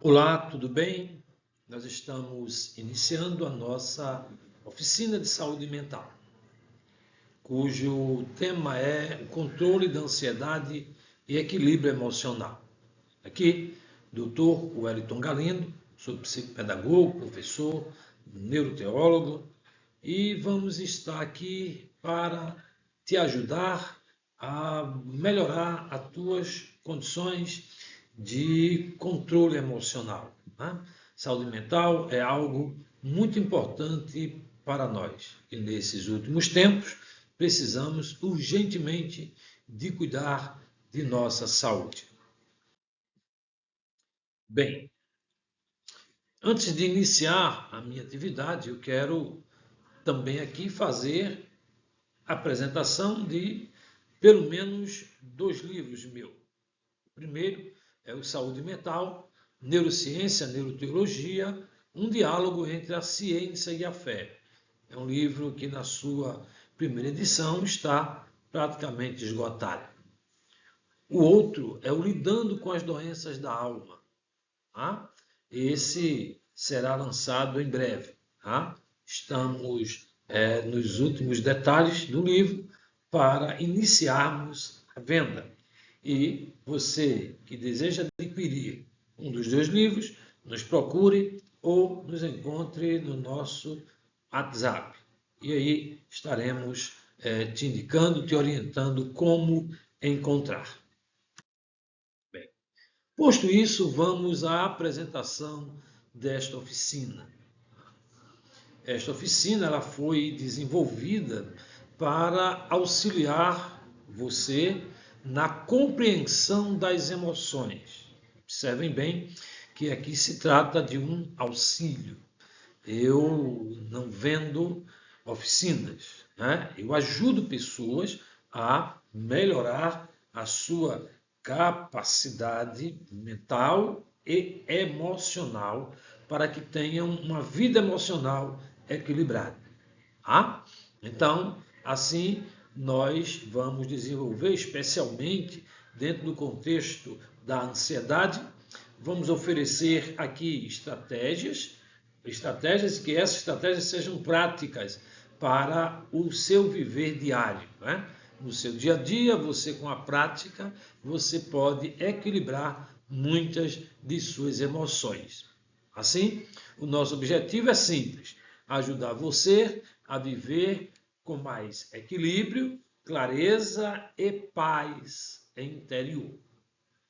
Olá, tudo bem? Nós estamos iniciando a nossa oficina de saúde mental, cujo tema é o controle da ansiedade e equilíbrio emocional. Aqui, Dr. Wellington Galindo, sou psicopedagogo, professor, neuroteólogo, e vamos estar aqui para te ajudar a melhorar as tuas condições de controle emocional, né? Saúde mental é algo muito importante para nós e nesses últimos tempos precisamos urgentemente de cuidar de nossa saúde. Bem, antes de iniciar a minha atividade, eu quero também aqui fazer a apresentação de pelo menos 2 livros meus. O primeiro é o Saúde Mental, Neurociência, Neuroteologia, um diálogo entre a ciência e a fé. É um livro que na sua primeira edição está praticamente esgotado. O outro é o Lidando com as Doenças da Alma. Tá? Esse será lançado em breve. Tá? Estamos nos últimos detalhes do livro para iniciarmos a venda. E você que deseja adquirir um dos 2 livros, nos procure ou nos encontre no nosso WhatsApp. E aí estaremos te indicando, te orientando como encontrar. Bem, posto isso, vamos à apresentação desta oficina. Esta oficina ela foi desenvolvida para auxiliar você na compreensão das emoções. Observem bem que aqui se trata de um auxílio. Eu não vendo oficinas, né? Eu ajudo pessoas a melhorar a sua capacidade mental e emocional para que tenham uma vida emocional equilibrada. Tá? Então, assim, nós vamos desenvolver, especialmente dentro do contexto da ansiedade, vamos oferecer aqui estratégias que essas estratégias sejam práticas para o seu viver diário, né? No seu dia a dia, você com a prática, você pode equilibrar muitas de suas emoções. Assim, o nosso objetivo é simples: ajudar você a viver com mais equilíbrio, clareza e paz interior.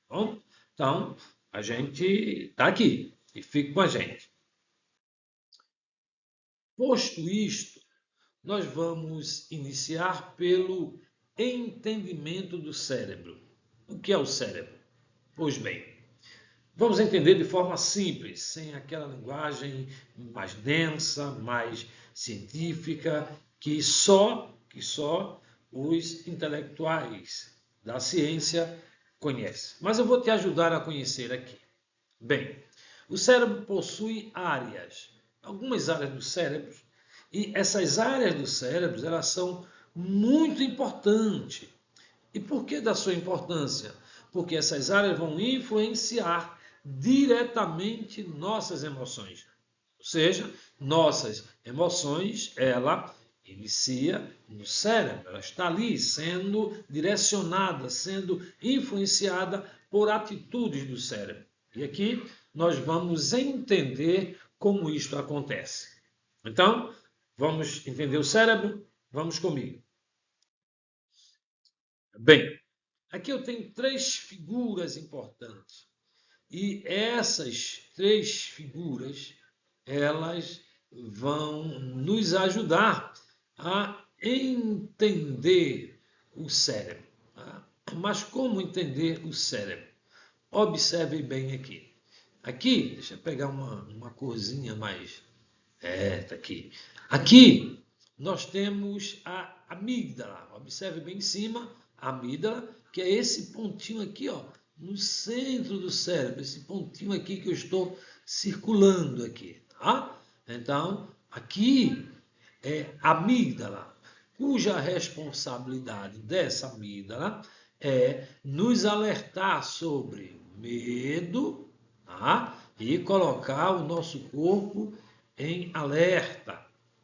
Bom, então, a gente está aqui e fique com a gente. Posto isto, nós vamos iniciar pelo entendimento do cérebro. O que é o cérebro? Pois bem, vamos entender de forma simples, sem aquela linguagem mais densa, mais científica, que só os intelectuais da ciência conhecem. Mas eu vou te ajudar a conhecer aqui. Bem, o cérebro possui áreas, algumas áreas do cérebro, e essas áreas do cérebro elas são muito importantes. E por que da sua importância? Porque essas áreas vão influenciar diretamente nossas emoções. Ou seja, nossas emoções, ela inicia no cérebro, ela está ali sendo direcionada, sendo influenciada por atitudes do cérebro. E aqui nós vamos entender como isto acontece. Então, vamos entender o cérebro? Vamos comigo. Bem, aqui eu tenho 3 figuras importantes. E essas 3 figuras, elas vão nos ajudar a entender o cérebro. Tá? Mas como entender o cérebro? Observe bem aqui. Aqui, deixa eu pegar uma corzinha mais. Tá aqui. Aqui nós temos a amígdala. Observe bem em cima a amígdala, que é esse pontinho aqui, ó, no centro do cérebro, esse pontinho aqui que eu estou circulando aqui, tá? Então, aqui é a amígdala, cuja responsabilidade dessa amígdala é nos alertar sobre medo, tá? e colocar o nosso corpo em alerta.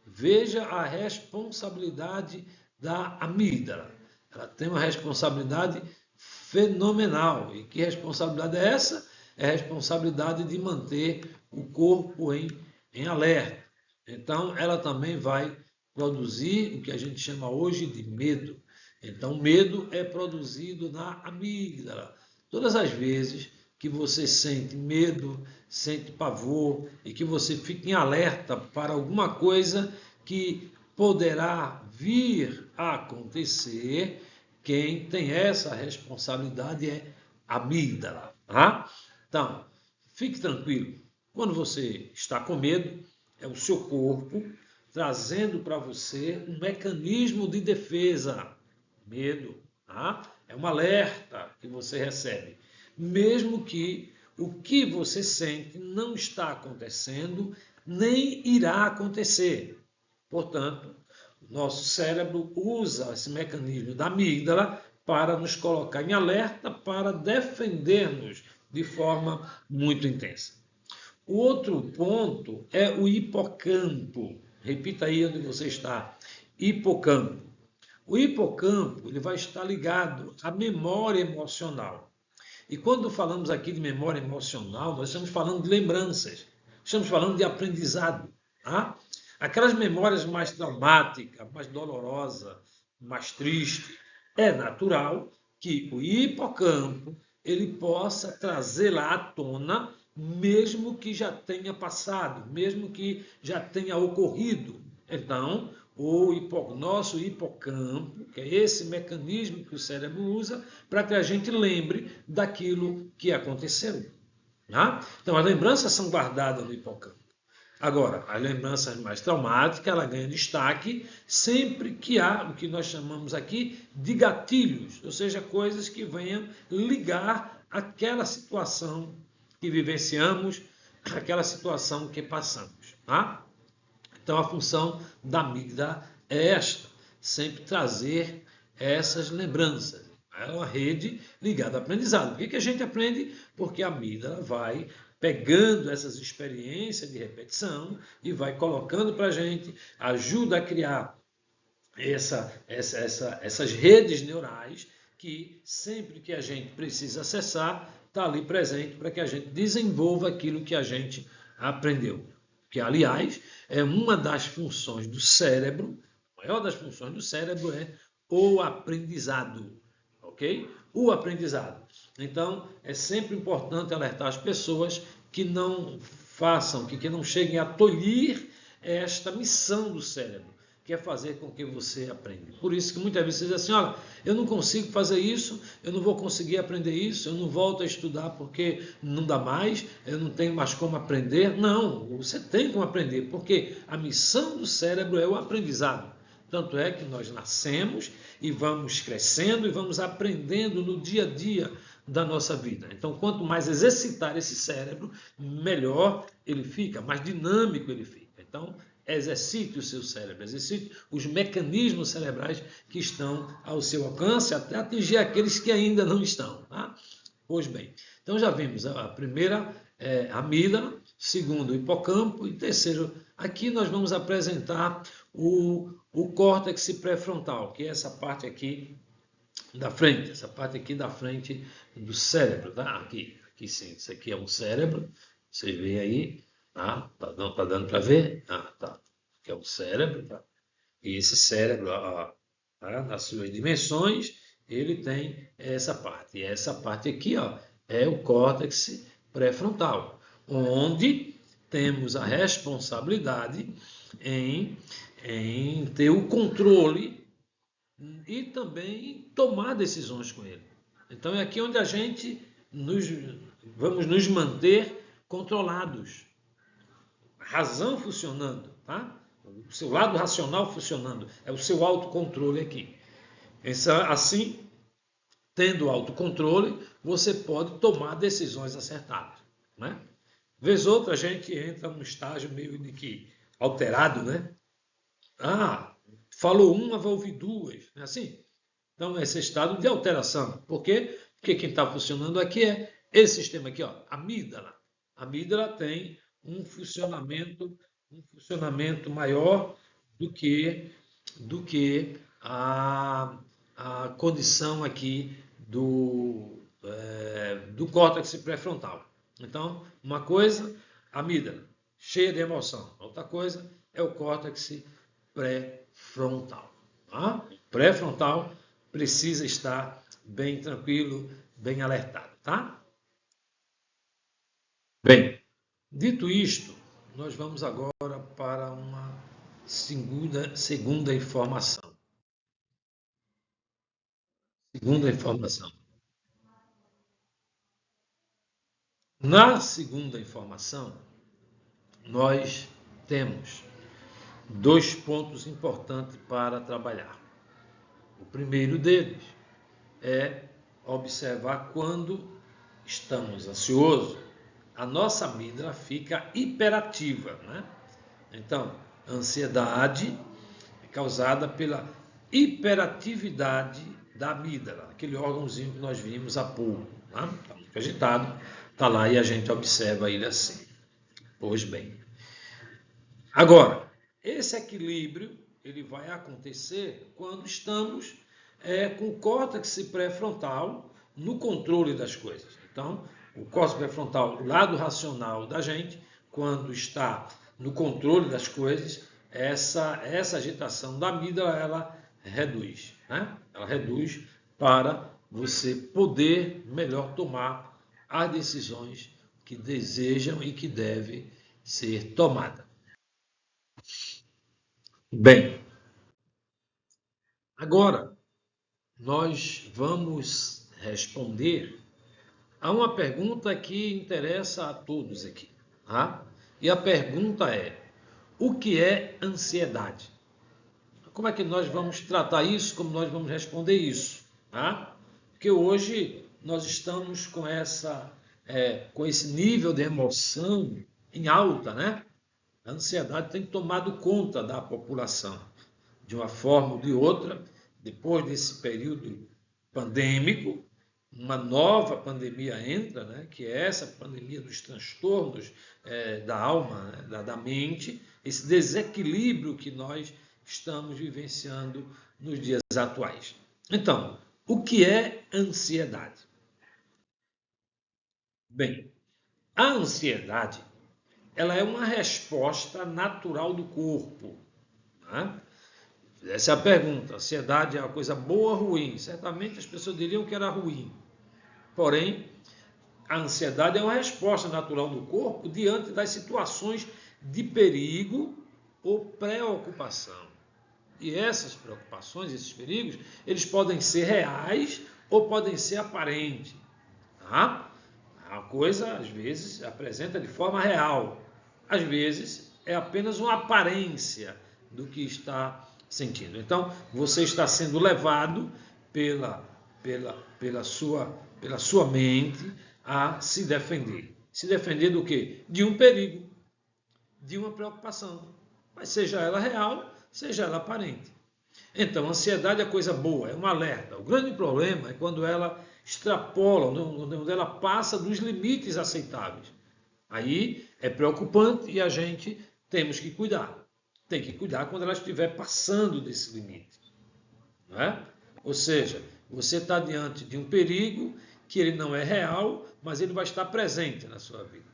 Veja a responsabilidade da amígdala. Ela tem uma responsabilidade fenomenal. E que responsabilidade é essa? É a responsabilidade de manter o corpo em alerta. Então, ela também vai produzir o que a gente chama hoje de medo. Então, medo é produzido na amígdala. Todas as vezes que você sente medo, sente pavor e que você fica em alerta para alguma coisa que poderá vir a acontecer, quem tem essa responsabilidade é a amígdala. Tá? Então, fique tranquilo. Quando você está com medo, é o seu corpo trazendo para você um mecanismo de defesa. Medo, tá? É um alerta que você recebe. Mesmo que o que você sente não está acontecendo, nem irá acontecer. Portanto, nosso cérebro usa esse mecanismo da amígdala para nos colocar em alerta, para defender-nos de forma muito intensa. O outro ponto é o hipocampo. Repita aí onde você está. Hipocampo. O hipocampo ele vai estar ligado à memória emocional. E quando falamos aqui de memória emocional, nós estamos falando de lembranças, estamos falando de aprendizado. Tá? Aquelas memórias mais traumáticas, mais dolorosas, mais tristes, é natural que o hipocampo ele possa trazer lá à tona, mesmo que já tenha passado, mesmo que já tenha ocorrido. Então, nosso hipocampo, que é esse mecanismo que o cérebro usa para que a gente lembre daquilo que aconteceu. Tá? Então, as lembranças são guardadas no hipocampo. Agora, as lembranças mais traumáticas, ela ganha destaque sempre que há o que nós chamamos aqui de gatilhos, ou seja, coisas que venham ligar aquela situação que vivenciamos, aquela situação que passamos. Tá? Então, a função da amígdala é esta, sempre trazer essas lembranças. É uma rede ligada ao aprendizado. Por que a gente aprende? Porque a amígdala vai pegando essas experiências de repetição e vai colocando para a gente, ajuda a criar essas redes neurais que sempre que a gente precisa acessar, está ali presente para que a gente desenvolva aquilo que a gente aprendeu. Que, aliás, é uma das funções do cérebro, a maior das funções do cérebro é o aprendizado, ok? O aprendizado. Então, é sempre importante alertar as pessoas que não façam, que não cheguem a tolir esta missão do cérebro, que é fazer com que você aprenda. Por isso que muitas vezes você diz assim, olha, eu não consigo fazer isso, eu não vou conseguir aprender isso, eu não volto a estudar porque não dá mais, eu não tenho mais como aprender. Não, você tem como aprender, porque a missão do cérebro é o aprendizado. Tanto é que nós nascemos e vamos crescendo e vamos aprendendo no dia a dia da nossa vida. Então, quanto mais exercitar esse cérebro, melhor ele fica, mais dinâmico ele fica. Então, exercite o seu cérebro, exercite os mecanismos cerebrais que estão ao seu alcance, até atingir aqueles que ainda não estão. Tá? Pois bem, então já vimos a primeira amígdala, segundo o hipocampo e terceiro, aqui nós vamos apresentar o córtex pré-frontal, que é essa parte aqui da frente, essa parte aqui da frente do cérebro, tá? Aqui sim, isso aqui é um cérebro, vocês veem aí, tá? Não tá dando para ver? Ah, tá. Que é o cérebro, tá? E esse cérebro, tá? Nas suas dimensões, ele tem essa parte. E essa parte aqui, ó, é o córtex pré-frontal, onde temos a responsabilidade em ter o controle e também tomar decisões com ele. Então é aqui onde a gente vamos nos manter controlados. A razão funcionando, tá? O seu lado racional funcionando. É o seu autocontrole aqui. Assim, tendo autocontrole, você pode tomar decisões acertadas. Né? Vez outra, a gente entra num estágio meio de que alterado, né? Falou uma, vai ouvir duas. Não é assim? Então, esse estado de alteração. Por quê? Porque quem está funcionando aqui é esse sistema aqui, ó, amígdala. A amígdala tem um funcionamento maior do que a condição aqui do córtex pré-frontal. Então, uma coisa, a amígdala, cheia de emoção. Outra coisa é o córtex pré-frontal. Tá? Pré-frontal precisa estar bem tranquilo, bem alertado. Tá? Bem, dito isto, nós vamos agora para uma segunda informação. Segunda informação. Na segunda informação, nós temos 2 pontos importantes para trabalhar. O primeiro deles é observar quando estamos ansiosos, a nossa amígdala fica hiperativa, né? Então, a ansiedade é causada pela hiperatividade da amígdala, aquele órgãozinho que nós vimos há pouco. Tá? Está muito agitado, está lá e a gente observa ele assim. Pois bem. Agora, esse equilíbrio ele vai acontecer quando estamos com o córtex pré-frontal no controle das coisas. Então, o córtex pré-frontal, o lado racional da gente, quando está no controle das coisas, essa agitação da amígdala, ela reduz. Né? Ela reduz para você poder melhor tomar as decisões que desejam e que devem ser tomadas. Bem, agora nós vamos responder a uma pergunta que interessa a todos aqui. Tá? E a pergunta é: o que é ansiedade? Como é que nós vamos tratar isso? Como nós vamos responder isso? Tá? Porque hoje nós estamos com esse nível de emoção em alta, né? A ansiedade tem tomado conta da população de uma forma ou de outra. Depois desse período pandêmico, uma nova pandemia entra, né, que é essa pandemia dos transtornos da alma, né, da mente, esse desequilíbrio que nós estamos vivenciando nos dias atuais. Então, o que é ansiedade? Bem, a ansiedade ela é uma resposta natural do corpo. Né? Essa é a pergunta. A ansiedade é uma coisa boa ou ruim? Certamente as pessoas diriam que era ruim. Porém, a ansiedade é uma resposta natural do corpo diante das situações de perigo ou preocupação. E essas preocupações, esses perigos, eles podem ser reais ou podem ser aparentes. Tá? A coisa, às vezes, apresenta de forma real. Às vezes, é apenas uma aparência do que está sentindo. Então, você está sendo levado pela sua mente a se defender. Se defender do quê? De um perigo, de uma preocupação. Mas seja ela real, seja ela aparente. Então, a ansiedade é coisa boa, é um alerta. O grande problema é quando ela extrapola, onde ela passa dos limites aceitáveis. Aí é preocupante e a gente temos que cuidar. Tem que cuidar quando ela estiver passando desse limite. Não é? Ou seja, você está diante de um perigo que ele não é real, mas ele vai estar presente na sua vida.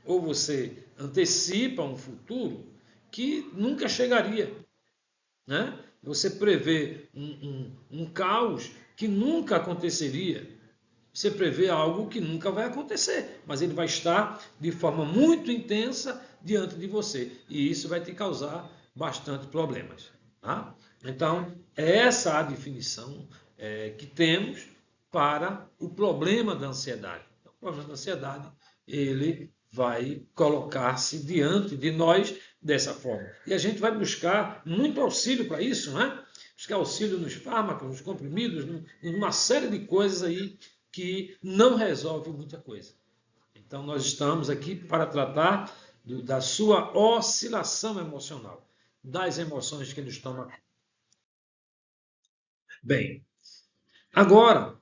Ou você antecipa um futuro que nunca chegaria. Né? Você prevê um caos que nunca aconteceria. Você prevê algo que nunca vai acontecer, mas ele vai estar de forma muito intensa diante de você. E isso vai te causar bastante problemas. Tá? Então, é essa a definição que temos para o problema da ansiedade. O problema da ansiedade, ele vai colocar-se diante de nós dessa forma. E a gente vai buscar muito auxílio para isso, né? Buscar auxílio nos fármacos, nos comprimidos, numa série de coisas aí que não resolve muita coisa. Então, nós estamos aqui para tratar da sua oscilação emocional, das emoções que nos tomam. Bem, agora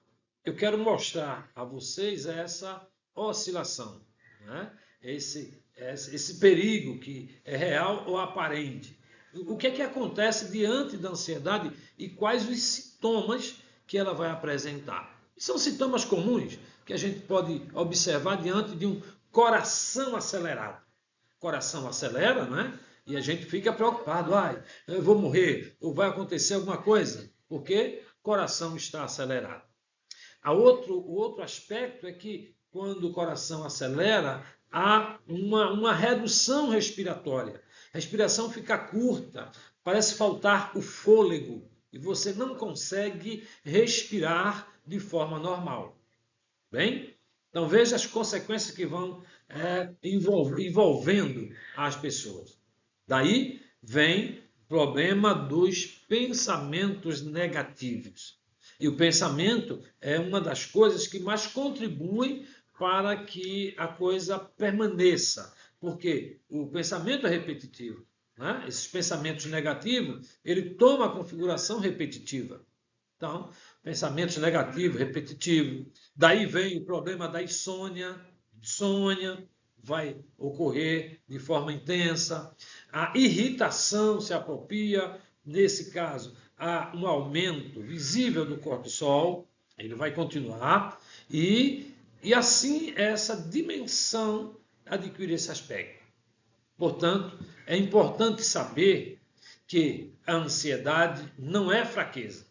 eu quero mostrar a vocês essa oscilação. né? Esse perigo que é real ou aparente. O que é que acontece diante da ansiedade e quais os sintomas que ela vai apresentar? São sintomas comuns que a gente pode observar diante de um coração acelerado. O coração acelera, né? E a gente fica preocupado, eu vou morrer, ou vai acontecer alguma coisa, porque o coração está acelerado. O outro aspecto é que quando o coração acelera, há uma redução respiratória. A respiração fica curta, parece faltar o fôlego e você não consegue respirar de forma normal. Bem? Então veja as consequências que vão envolvendo as pessoas. Daí vem o problema dos pensamentos negativos. E o pensamento é uma das coisas que mais contribuem para que a coisa permaneça. Porque o pensamento é repetitivo. Né? Esses pensamentos negativos, ele toma a configuração repetitiva. Então, pensamentos negativos, repetitivos. Daí vem o problema da insônia. Insônia vai ocorrer de forma intensa. A irritação se apropria. Nesse caso, há um aumento visível do cortisol. Ele vai continuar. E assim, essa dimensão adquire esse aspecto. Portanto, é importante saber que a ansiedade não é fraqueza.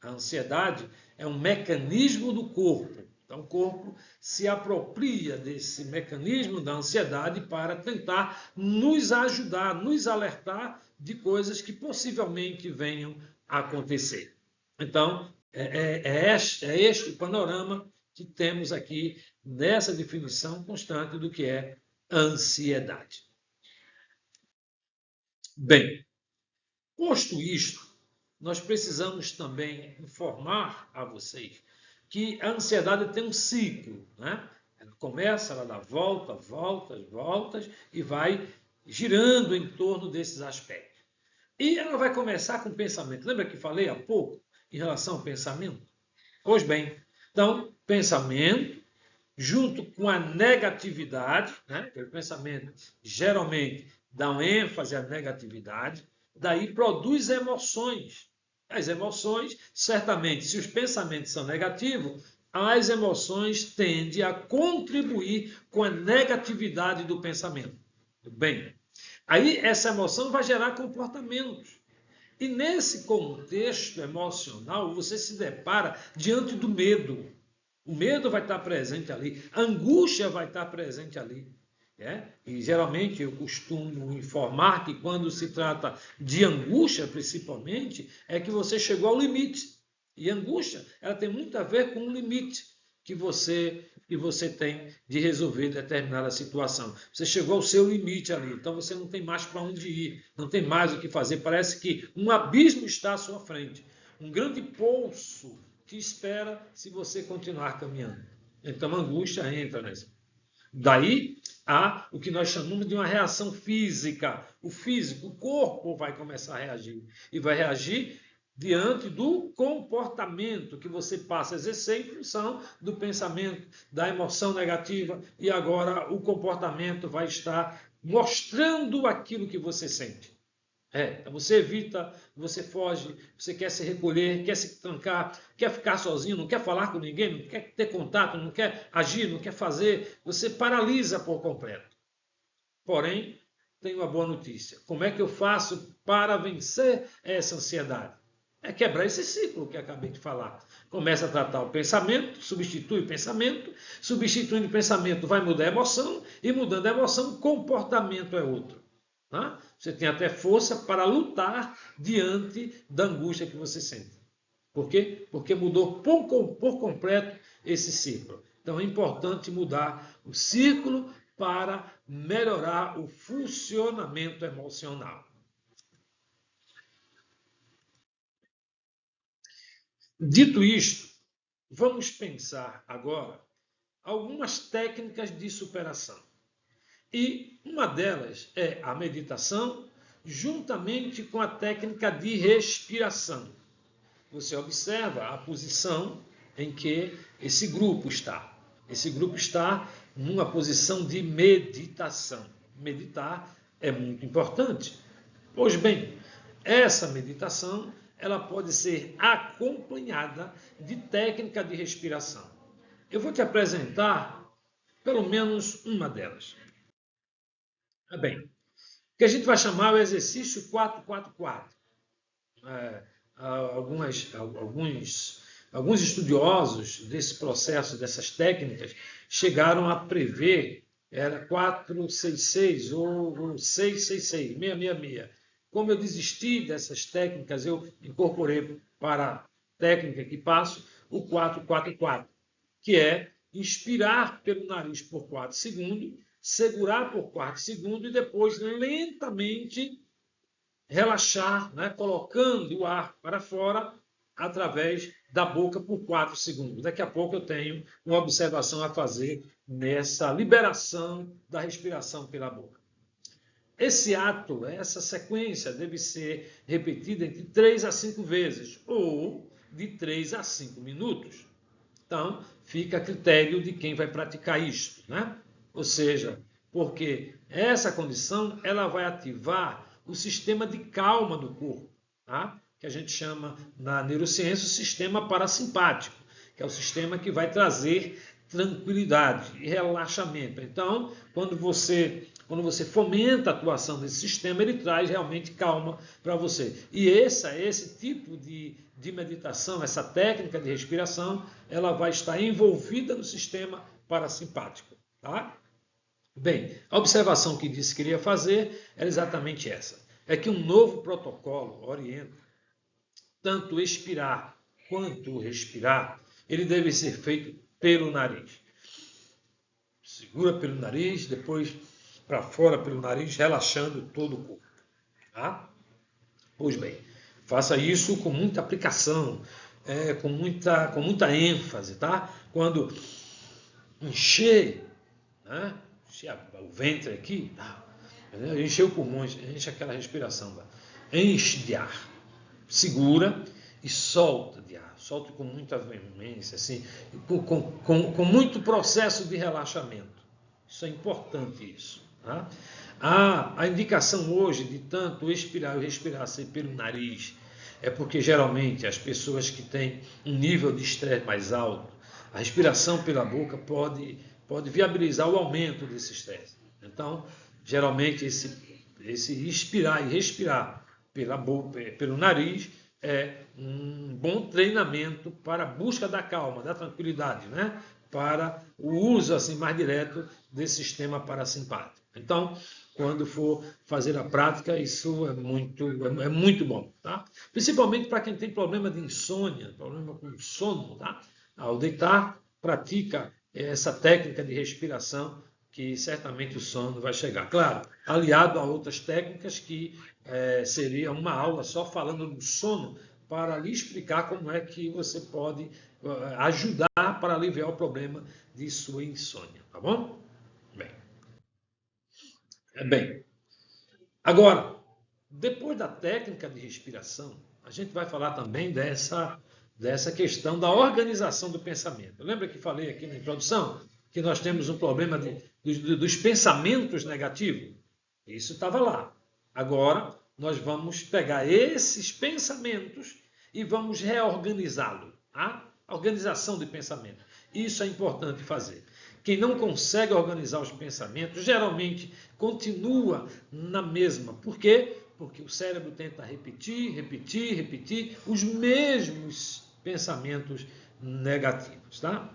A ansiedade é um mecanismo do corpo. Então, o corpo se apropria desse mecanismo da ansiedade para tentar nos ajudar, nos alertar de coisas que possivelmente venham a acontecer. Então, é este o panorama que temos aqui nessa definição constante do que é ansiedade. Bem, posto isto, nós precisamos também informar a vocês que a ansiedade tem um ciclo, né? Ela começa, ela dá voltas e vai girando em torno desses aspectos. E ela vai começar com o pensamento. Lembra que falei há pouco em relação ao pensamento? Pois bem, então, pensamento junto com a negatividade, né? O pensamento geralmente dá uma ênfase à negatividade, daí produz emoções. As emoções, certamente, se os pensamentos são negativos, as emoções tendem a contribuir com a negatividade do pensamento. Bem, aí essa emoção vai gerar comportamentos. E nesse contexto emocional, você se depara diante do medo. O medo vai estar presente ali, a angústia vai estar presente ali. E geralmente eu costumo informar que quando se trata de angústia, principalmente, é que você chegou ao limite. E a angústia, ela tem muito a ver com o limite que você tem de resolver determinada situação. Você chegou ao seu limite ali, então você não tem mais para onde ir, não tem mais o que fazer. Parece que um abismo está à sua frente, um grande poço te espera se você continuar caminhando. Então a angústia entra nessa. Daí há o que nós chamamos de uma reação física. O físico, o corpo vai começar a reagir. E vai reagir diante do comportamento que você passa a exercer em função do pensamento, da emoção negativa. E agora o comportamento vai estar mostrando aquilo que você sente. Você evita, você foge, você quer se recolher, quer se trancar, quer ficar sozinho, não quer falar com ninguém, não quer ter contato, não quer agir, não quer fazer, você paralisa por completo. Porém, tenho uma boa notícia. Como é que eu faço para vencer essa ansiedade? É quebrar esse ciclo que acabei de falar. Começa a tratar o pensamento, substitui o pensamento, substituindo o pensamento vai mudar a emoção, e mudando a emoção, o comportamento é outro. Tá? Você tem até força para lutar diante da angústia que você sente. Por quê? Porque mudou por completo esse ciclo. Então é importante mudar o ciclo para melhorar o funcionamento emocional. Dito isto, vamos pensar agora algumas técnicas de superação. E uma delas é a meditação, juntamente com a técnica de respiração. Você observa a posição em que esse grupo está. Esse grupo está numa posição de meditação. Meditar é muito importante. Pois bem, essa meditação ela pode ser acompanhada de técnica de respiração. Eu vou te apresentar pelo menos uma delas. Bem, o que a gente vai chamar o exercício 444. Alguns estudiosos desse processo, dessas técnicas, chegaram a prever, era 466 ou 666, 666. Como eu desisti dessas técnicas, eu incorporei para a técnica que passo o 444, que é inspirar pelo nariz por 4 segundos, segurar por 4 segundos e depois lentamente relaxar, né, colocando o ar para fora através da boca por 4 segundos. Daqui a pouco eu tenho uma observação a fazer nessa liberação da respiração pela boca. Esse ato, essa sequência deve ser repetida entre 3 a 5 vezes ou de 3 a 5 minutos. Então, fica a critério de quem vai praticar isto, né? Ou seja, porque essa condição ela vai ativar o sistema de calma do corpo, tá? Que a gente chama na neurociência o sistema parasimpático, que é o sistema que vai trazer tranquilidade e relaxamento. Então, quando você fomenta a atuação desse sistema, ele traz realmente calma para você. E esse tipo de meditação, essa técnica de respiração, ela vai estar envolvida no sistema parasimpático, tá? Bem, a observação que disse que queria fazer era exatamente essa. É que um novo protocolo orienta tanto expirar quanto respirar, ele deve ser feito pelo nariz. Segura pelo nariz, depois para fora pelo nariz, relaxando todo o corpo. Tá? Pois bem, faça isso com muita aplicação, com muita ênfase, tá? Quando encher, né? O ventre aqui, encher o pulmão, enche aquela respiração, enche de ar, segura e solta de ar, solta com muita veemência, assim, com muito processo de relaxamento. Isso é importante, isso. Tá? A indicação hoje de tanto expirar e respirar pelo nariz é porque geralmente as pessoas que têm um nível de estresse mais alto, a respiração pela boca pode viabilizar o aumento desse estresse. Então, geralmente esse expirar e respirar pela boca, pelo nariz é um bom treinamento para a busca da calma, da tranquilidade, né? Para o uso assim mais direto desse sistema parasimpático. Então, quando for fazer a prática, isso é muito bom, tá? Principalmente para quem tem problema de insônia, problema com sono, tá? Ao deitar, pratica essa técnica de respiração que certamente o sono vai chegar. Claro, aliado a outras técnicas que seria uma aula só falando do sono para lhe explicar como é que você pode ajudar para aliviar o problema de sua insônia, tá bom? Bem, agora, depois da técnica de respiração, a gente vai falar também dessa questão da organização do pensamento. Lembra que falei aqui na introdução que nós temos um problema dos pensamentos negativos? Isso estava lá. Agora, nós vamos pegar esses pensamentos e vamos reorganizá-los. Tá? A organização de pensamento. Isso é importante fazer. Quem não consegue organizar os pensamentos, geralmente continua na mesma. Por quê? Porque o cérebro tenta repetir os mesmos pensamentos negativos. Tá?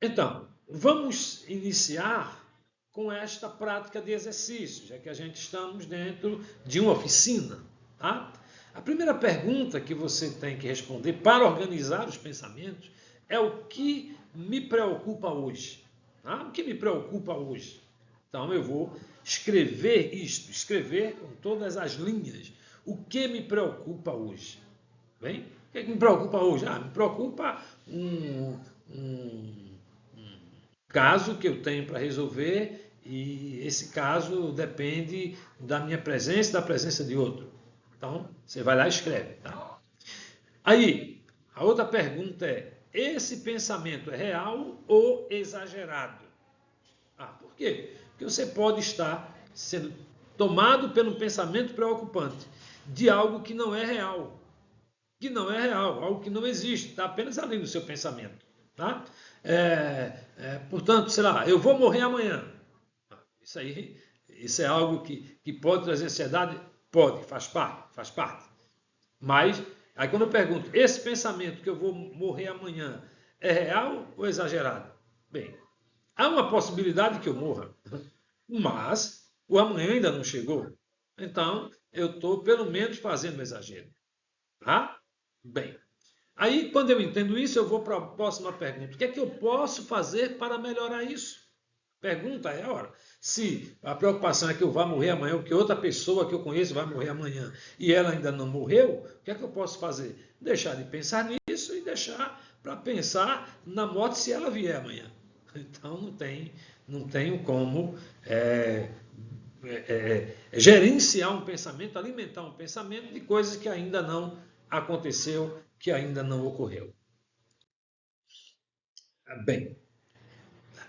Então, vamos iniciar com esta prática de exercício, já que a gente estamos dentro de uma oficina. Tá? A primeira pergunta que você tem que responder para organizar os pensamentos é o que me preocupa hoje. Tá? O que me preocupa hoje? Então eu vou escrever escrever com todas as linhas. O que me preocupa hoje? Bem, o que me preocupa hoje? Me preocupa um caso que eu tenho para resolver e esse caso depende da minha presença e da presença de outro. Então, você vai lá e escreve. Tá? Aí, a outra pergunta é, esse pensamento é real ou exagerado? Por quê? Porque você pode estar sendo tomado pelo pensamento preocupante de algo que não é real. Algo que não existe, está apenas ali no seu pensamento. Tá? Portanto, sei lá, eu vou morrer amanhã. Isso é algo que pode trazer ansiedade? Pode, faz parte. Mas, aí quando eu pergunto, esse pensamento que eu vou morrer amanhã é real ou exagerado? Bem, há uma possibilidade que eu morra, mas o amanhã ainda não chegou. Então, eu estou pelo menos fazendo um exagero. Tá? Bem, aí quando eu entendo isso, eu vou para a próxima pergunta. O que é que eu posso fazer para melhorar isso? Pergunta é, ora, se a preocupação é que eu vá morrer amanhã, ou que outra pessoa que eu conheço vai morrer amanhã, e ela ainda não morreu, o que é que eu posso fazer? Deixar de pensar nisso e deixar para pensar na morte se ela vier amanhã. Então não tenho como gerenciar um pensamento, alimentar um pensamento de coisas que ainda não aconteceu, que ainda não ocorreu. Bem,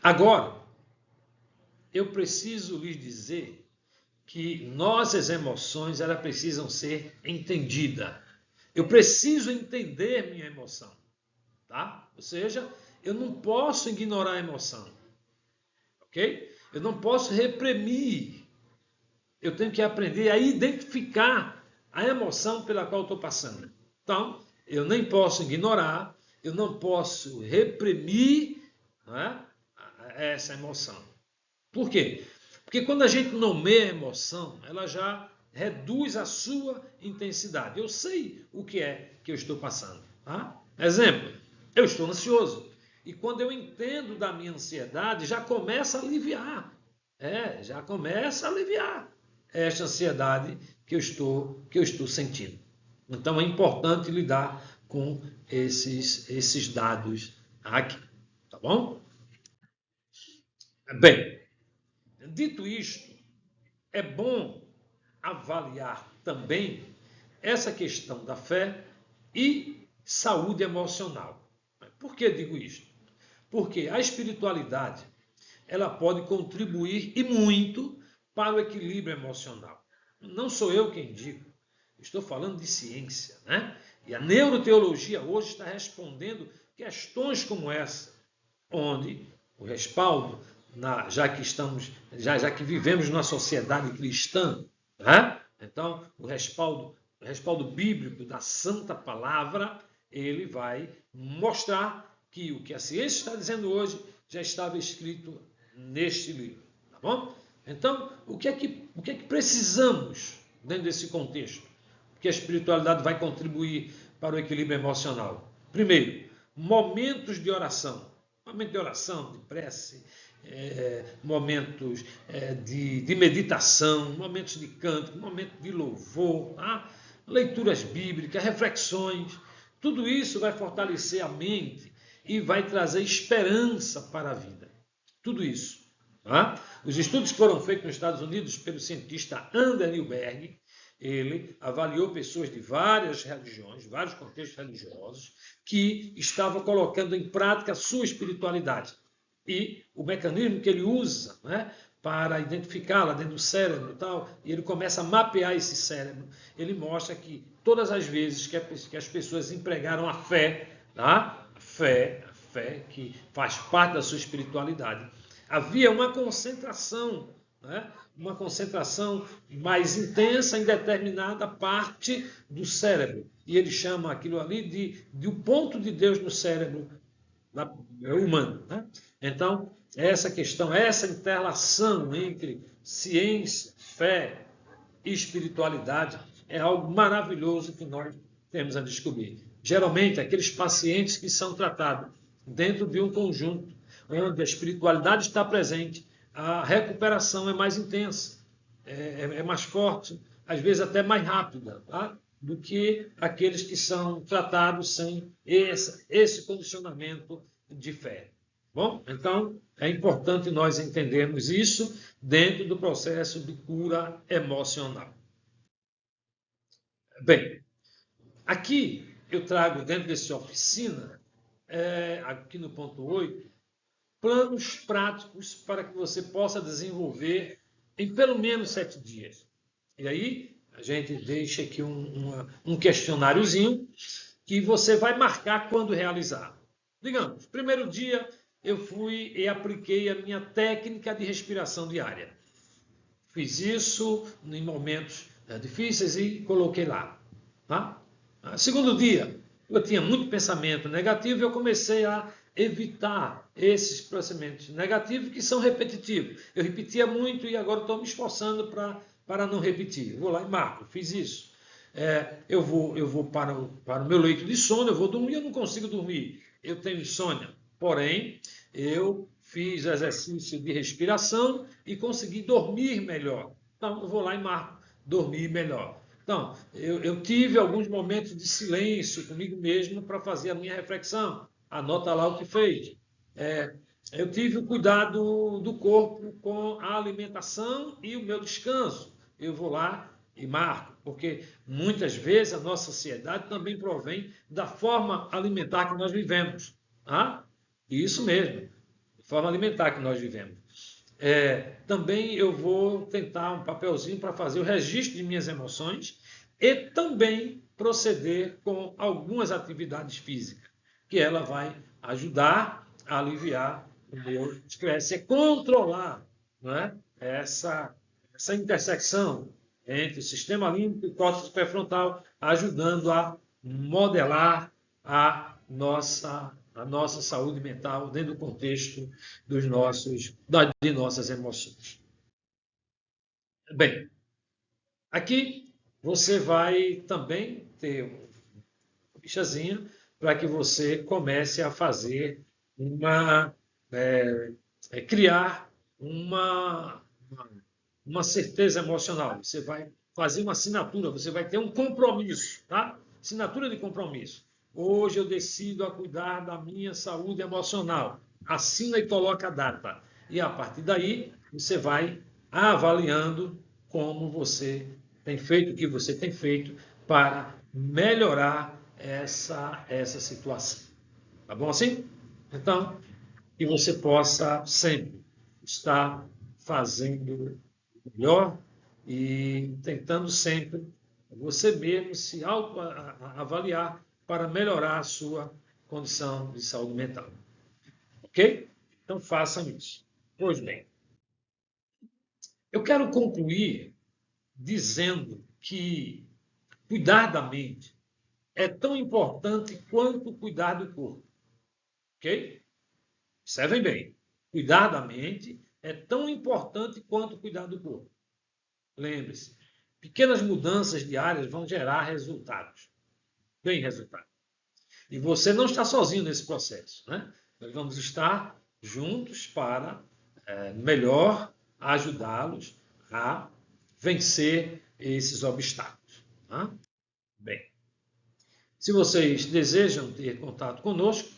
agora eu preciso lhes dizer que nossas emoções elas precisam ser entendidas. Eu preciso entender minha emoção, tá? Ou seja, eu não posso ignorar a emoção, ok? Eu não posso reprimir. Eu tenho que aprender a identificar a emoção pela qual estou passando. Então, eu nem posso ignorar, eu não posso reprimir, não é, essa emoção. Por quê? Porque quando a gente nomeia a emoção, ela já reduz a sua intensidade. Eu sei o que é que eu estou passando. Tá? Exemplo, eu estou ansioso. E quando eu entendo da minha ansiedade, já começa a aliviar. Já começa a aliviar esta ansiedade que eu estou sentindo. Então é importante lidar com esses dados aqui. Tá bom? Bem, dito isto, é bom avaliar também essa questão da fé e saúde emocional. Por que digo isto? Porque a espiritualidade ela pode contribuir e muito para o equilíbrio emocional. Não sou eu quem digo, estou falando de ciência, né? E a neuroteologia hoje está respondendo questões como essa, onde o respaldo já que vivemos numa sociedade cristã, né? Então o respaldo bíblico da Santa Palavra, ele vai mostrar que o que a ciência está dizendo hoje já estava escrito neste livro, tá bom? Então, o que é que precisamos dentro desse contexto? Que a espiritualidade vai contribuir para o equilíbrio emocional. Primeiro, momentos de oração. Momento de oração, de prece, momentos de meditação, momentos de canto, momentos de louvor, tá? Leituras bíblicas, reflexões. Tudo isso vai fortalecer a mente e vai trazer esperança para a vida. Tudo isso. Tá? Os estudos que foram feitos nos Estados Unidos pelo cientista Ander Newberg, ele avaliou pessoas de várias religiões, vários contextos religiosos, que estavam colocando em prática a sua espiritualidade. E o mecanismo que ele usa, né, para identificá-la dentro do cérebro e tal, e ele começa a mapear esse cérebro, ele mostra que todas as vezes que as pessoas empregaram a fé, tá? A fé que faz parte da sua espiritualidade, havia uma concentração, né? Uma concentração mais intensa em determinada parte do cérebro. E ele chama aquilo ali de um ponto de Deus no cérebro humano. Né? Então, essa questão, essa interrelação entre ciência, fé e espiritualidade é algo maravilhoso que nós temos a descobrir. Geralmente, aqueles pacientes que são tratados dentro de um conjunto onde a espiritualidade está presente, a recuperação é mais intensa, é mais forte, às vezes até mais rápida, tá? Do que aqueles que são tratados sem esse condicionamento de fé. Bom, então é importante nós entendermos isso dentro do processo de cura emocional. Bem, aqui eu trago dentro desse oficina aqui no ponto 8, planos práticos para que você possa desenvolver em pelo menos 7 dias. E aí, a gente deixa aqui um questionáriozinho que você vai marcar quando realizar. Digamos, primeiro dia eu fui e apliquei a minha técnica de respiração diária. Fiz isso em momentos difíceis e coloquei lá. Tá? Segundo dia, eu tinha muito pensamento negativo e eu comecei a evitar esses pensamentos negativos que são repetitivos. Eu repetia muito e agora estou me esforçando para não repetir. Eu vou lá e marco, fiz isso. Eu vou para o meu leito de sono, eu vou dormir, eu não consigo dormir. Eu tenho insônia. Porém, eu fiz exercício de respiração e consegui dormir melhor. Então, eu vou lá e marco, dormir melhor. Então, eu tive alguns momentos de silêncio comigo mesmo para fazer a minha reflexão. Anota lá o que fez. Eu tive o cuidado do corpo com a alimentação e o meu descanso. Eu vou lá e marco, porque muitas vezes a nossa ansiedade também provém da forma alimentar que nós vivemos. Tá? Isso mesmo, forma alimentar que nós vivemos. Também eu vou tentar um papelzinho para fazer o registro de minhas emoções e também proceder com algumas atividades físicas, que ela vai ajudar a aliviar o meu estresse, é controlar, não é? essa intersecção entre o sistema límbico e o córtex pré-frontal, ajudando a modelar a nossa saúde mental dentro do contexto de nossas emoções. Bem, aqui você vai também ter uma fichazinha para que você comece a fazer criar uma certeza emocional. Você vai fazer uma assinatura, você vai ter um compromisso, tá? Assinatura de compromisso. Hoje eu decido a cuidar da minha saúde emocional. Assina e coloca a data. E a partir daí, você vai avaliando como você tem feito, o que você tem feito para melhorar essa situação. Tá bom assim? Então, que você possa sempre estar fazendo melhor e tentando sempre você mesmo se autoavaliar para melhorar a sua condição de saúde mental. Ok? Então façam isso. Pois bem, eu quero concluir dizendo que cuidar da mente é tão importante quanto cuidar do corpo. Ok? Observem bem. Cuidar da mente é tão importante quanto cuidar do corpo. Lembre-se, pequenas mudanças diárias vão gerar resultados. Bem resultados. E você não está sozinho nesse processo. Né? Nós vamos estar juntos para melhor ajudá-los a vencer esses obstáculos. Tá? Bem, se vocês desejam ter contato conosco,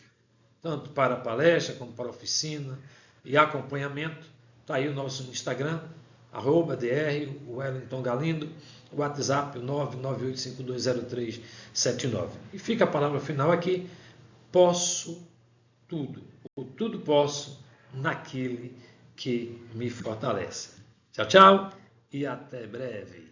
tanto para a palestra como para a oficina e acompanhamento, está aí o nosso Instagram, @Dr. Wellington Galindo, WhatsApp 998520379. E fica a palavra final aqui, posso tudo, ou tudo posso naquele que me fortalece. Tchau, tchau e até breve.